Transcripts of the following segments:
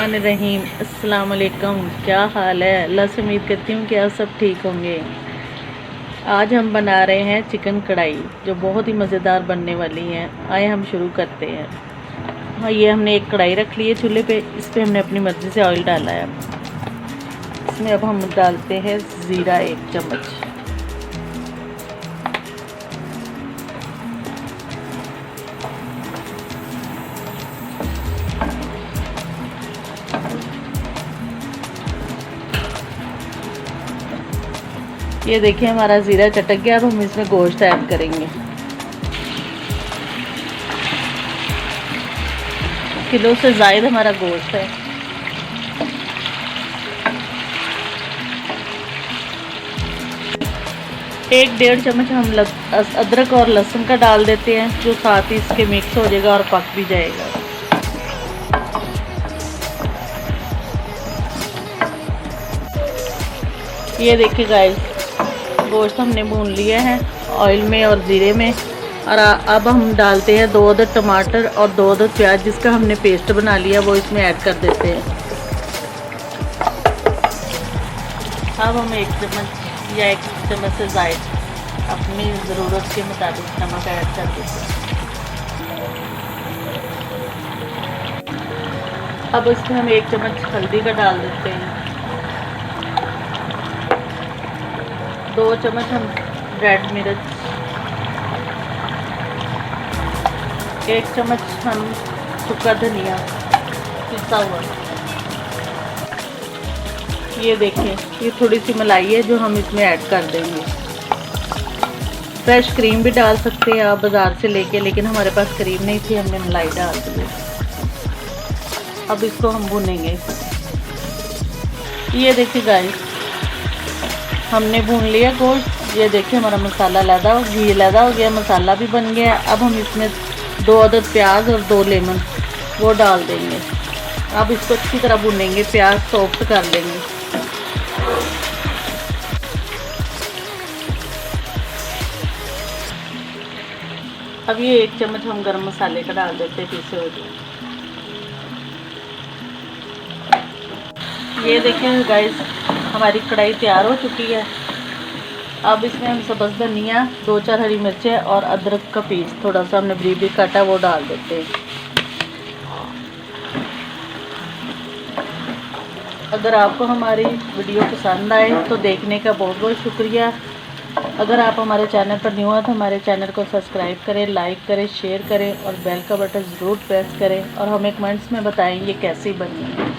बिस्मिल्लाहिर्रहमानिर्रहीम। अस्सलाम वालेकुम। क्या हाल है? अल्लाह से उम्मीद करती हूँ कि आप सब ठीक होंगे। आज हम बना रहे हैं चिकन कढ़ाई, जो बहुत ही मज़ेदार बनने वाली है। आए हम शुरू करते हैं। हाँ, ये हमने एक कढ़ाई रख ली है चूल्हे पे। इस पर हमने अपनी मर्ज़ी से ऑयल डाला है। इसमें अब हम डालते हैं ज़ीरा 1 चम्मच। ये देखिए हमारा ज़ीरा चटक गया। अब हम इसमें गोश्त ऐड करेंगे। किलो से ज़ायद हमारा गोश्त है। एक 1.5 चम्मच हम अदरक और लहसुन का डाल देते हैं, जो साथ ही इसके मिक्स हो जाएगा और पक भी जाएगा। ये देखिए गाइस, गोश्त हमने भून लिया है ऑयल में और ज़ीरे में। और अब हम डालते हैं 2 अदद टमाटर और 2 अदद प्याज, जिसका हमने पेस्ट बना लिया, वो इसमें ऐड कर देते हैं। अब हम 1 चम्मच या 1 चम्मच से ज़ायद अपनी ज़रूरत के मुताबिक नमक ऐड कर देते हैं। अब इसमें हम 1 चम्मच हल्दी का डाल देते हैं। 2 चम्मच हम रेड मिर्च, 1 चम्मच हम सूखा धनिया पिसा हुआ। ये देखें, ये थोड़ी सी मलाई है जो हम इसमें ऐड कर देंगे। फ्रेश क्रीम भी डाल सकते हैं आप बाज़ार से लेके, लेकिन हमारे पास क्रीम नहीं थी, हमने मलाई डाल दी। अब इसको हम भूनेंगे। ये देखिए गाइस, हमने भून लिया गोश्त। ये देखिए हमारा मसाला घी लैदा हो गया, मसाला भी बन गया। अब हम इसमें 2 अदद प्याज और 2 लेमन वो डाल देंगे। अब इसको अच्छी तरह भूनेंगे, प्याज सॉफ्ट कर लेंगे। अब ये 1 चम्मच हम गरम मसाले का डाल देते हैं पीसे हुए। ये देखें गाइस, हमारी कढ़ाई तैयार हो चुकी है। अब इसमें हम सब्ज़ धनिया, 2-4 हरी मिर्चें और अदरक का पीस थोड़ा सा हमने बारीक काटा, वो डाल देते हैं। अगर आपको हमारी वीडियो पसंद आए तो देखने का बहुत बहुत शुक्रिया। अगर आप हमारे चैनल पर न्यू हैं तो हमारे चैनल को सब्सक्राइब करें, लाइक करें, शेयर करें और बेल का बटन ज़रूर प्रेस करें। और हमें कमेंट्स में बताएं ये कैसी बनी है।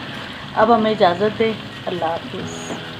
अब हमें इजाज़त दें। अल्लाह हाफ़िज़।